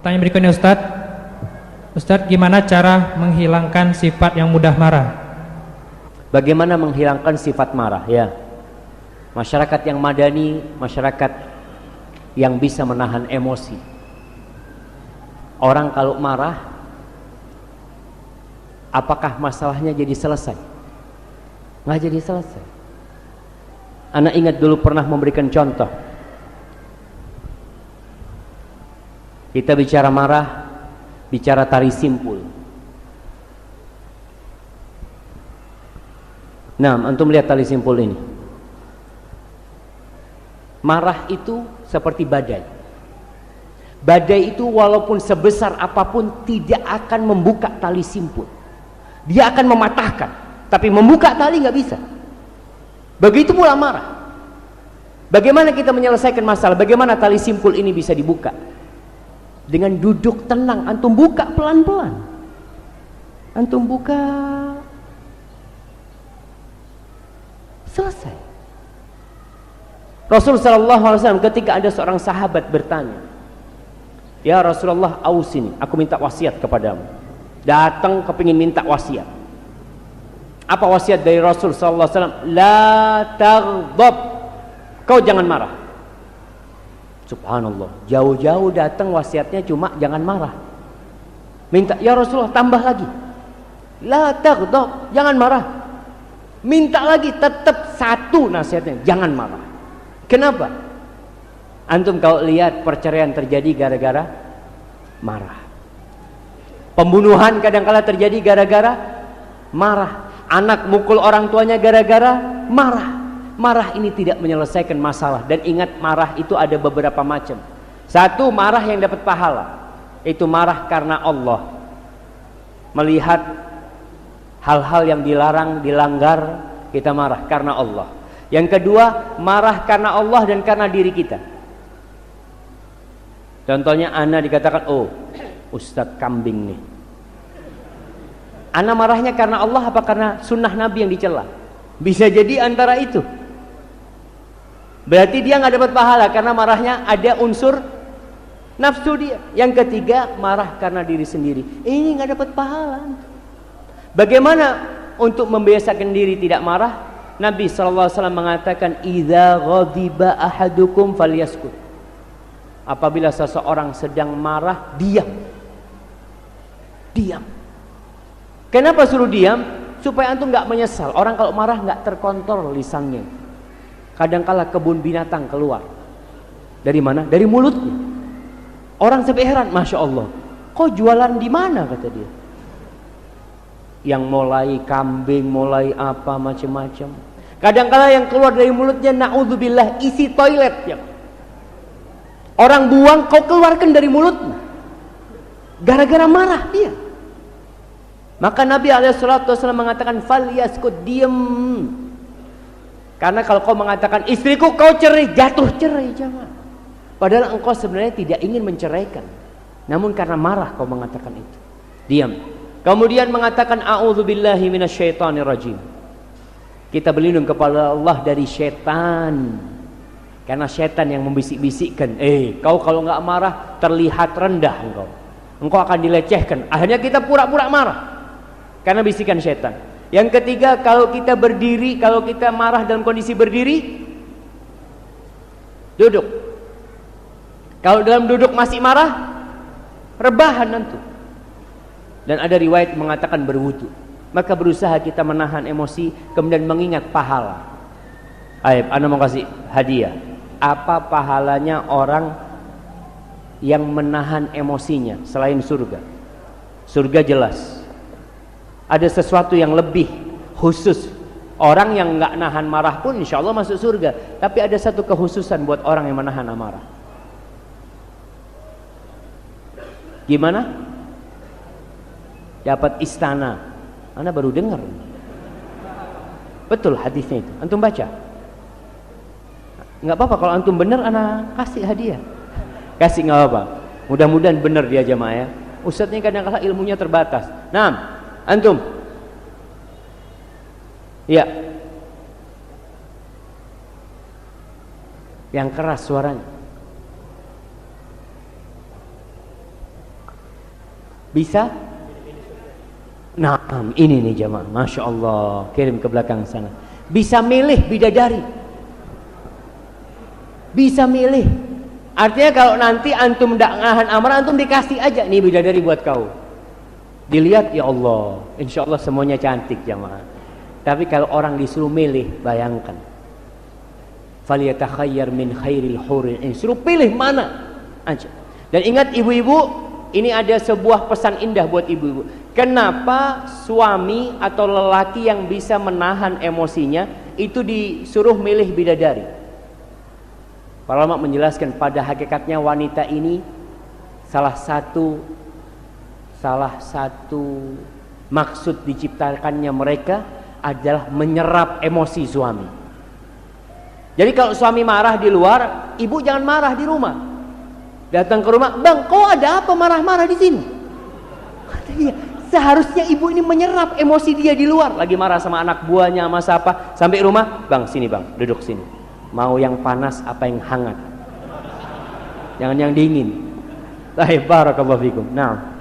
Pertanyaan berikutnya Ustadz. Ustadz, gimana cara menghilangkan sifat yang mudah marah? Bagaimana menghilangkan sifat marah? Ya, masyarakat yang madani, masyarakat yang bisa menahan emosi. Orang kalau marah, apakah masalahnya jadi selesai? Nggak jadi selesai. Anak ingat dulu pernah memberikan contoh. Kita bicara marah, bicara tari simpul. Nah, antum lihat tali simpul ini. Marah itu seperti badai. Badai itu walaupun sebesar apapun tidak akan membuka tali simpul. Dia akan mematahkan, tapi membuka tali nggak bisa. Begitu pula marah. Bagaimana kita menyelesaikan masalah? Bagaimana tali simpul ini bisa dibuka? Dengan duduk tenang, antum buka pelan-pelan. Antum buka, selesai. Rasul sallallahu alaihi wasallam ketika ada seorang sahabat bertanya, "Ya Rasulullah, ausini, aku minta wasiat kepadamu." Datang kepingin minta wasiat. Apa wasiat dari Rasul sallallahu alaihi wasallam? La taghdab. Kau jangan marah. Subhanallah, jauh-jauh datang wasiatnya cuma jangan marah. Minta, ya Rasulullah tambah lagi. La taghdab, jangan marah. Minta lagi, tetap satu nasihatnya, jangan marah. Kenapa? Antum kalau lihat perceraian terjadi gara-gara marah. Pembunuhan kadang-kala terjadi gara-gara marah. Anak mukul orang tuanya gara-gara marah. Marah ini tidak menyelesaikan masalah. Dan ingat, marah itu ada beberapa macam. Satu, marah yang dapat pahala. Itu marah karena Allah. Melihat hal-hal yang dilarang, dilanggar, kita marah karena Allah. Yang kedua, marah karena Allah dan karena diri kita. Contohnya ana dikatakan, oh Ustadz kambing nih. Ana marahnya karena Allah apa karena sunnah Nabi yang dicela? Bisa jadi antara itu. Berarti dia nggak dapat pahala karena marahnya ada unsur nafsu dia. Yang ketiga, marah karena diri sendiri. Ini nggak dapat pahala. Bagaimana untuk membiasakan diri tidak marah? Nabi SAW mengatakan, "Idza ghadiba ahadukum falyaskut." Apabila seseorang sedang marah, diam. Diam. Kenapa suruh diam? Supaya antum nggak menyesal. Orang kalau marah nggak terkontrol lisannya. Kadangkala kebun binatang keluar. Dari mana? Dari mulutnya. Orang sampai heran, masya Allah. Kok jualan di mana, kata dia? Yang mulai kambing, mulai apa macam-macam. Kadangkala yang keluar dari mulutnya, naudzubillah, isi toilet ya. Orang buang, kau keluarkan dari mulutnya. Gara-gara marah dia. Maka Nabi SAW mengatakan, falyaskut, diem. Karena kalau kau mengatakan, istriku kau cerai, jatuh cerai, jangan. Padahal engkau sebenarnya tidak ingin menceraikan. Namun karena marah kau mengatakan itu. Diam. Kemudian mengatakan, a'udzubillahi minasyaitonirrajim. Kita berlindung kepada Allah dari syaitan. Karena syaitan yang membisik-bisikkan, kau kalau nggak marah terlihat rendah engkau. Engkau akan dilecehkan. Akhirnya kita pura-pura marah. Karena bisikan syaitan. Yang ketiga, kalau kita berdiri, kalau kita marah dalam kondisi berdiri, duduk. Kalau dalam duduk masih marah, rebahan nanti. Dan ada riwayat mengatakan berwudu. Maka berusaha kita menahan emosi, kemudian mengingat pahala. Aib, ana mau kasih hadiah. Apa pahalanya orang yang menahan emosinya selain surga? Surga jelas. Ada sesuatu yang lebih khusus. Orang yang nggak nahan marah pun insya Allah masuk surga. Tapi ada satu kekhususan buat orang yang menahan amarah. Gimana? Dapat istana. Anda baru dengar. Betul hadisnya itu. Antum baca. Nggak apa-apa kalau antum benar, ana kasih hadiah. Kasih nggak apa-apa. Mudah-mudahan benar dia jamaah ya. Ustadznya kadang-kadang ilmunya terbatas. Nah. Antum, ya, yang keras suaranya. Bisa? Nah, ini nih jamaah, Masya Allah. Kirim ke belakang sana. Bisa milih bidadari. Bisa milih. Artinya kalau nanti antum tidak ngahan amarah, antum dikasih aja nih bidadari buat kau. Dilihat, ya Allah, insya Allah semuanya cantik jamaah. Tapi kalau orang disuruh milih, bayangkan. Falyatakhayyar min khairil huril ain. Suruh pilih mana aja. Dan ingat ibu-ibu, ini ada sebuah pesan indah buat ibu-ibu. Kenapa suami atau lelaki yang bisa menahan emosinya itu disuruh milih bidadari? Para ulama menjelaskan pada hakikatnya wanita ini salah satu maksud diciptakannya mereka adalah menyerap emosi suami. Jadi kalau suami marah di luar, ibu jangan marah di rumah. Datang ke rumah, bang, kok ada apa marah-marah di sini? Iya, seharusnya ibu ini menyerap emosi dia di luar. Lagi marah sama anak buahnya, sama siapa. Sampai rumah, bang, sini bang, duduk sini. Mau yang panas apa yang hangat? Jangan yang dingin. Barakallahu fikum. Nah.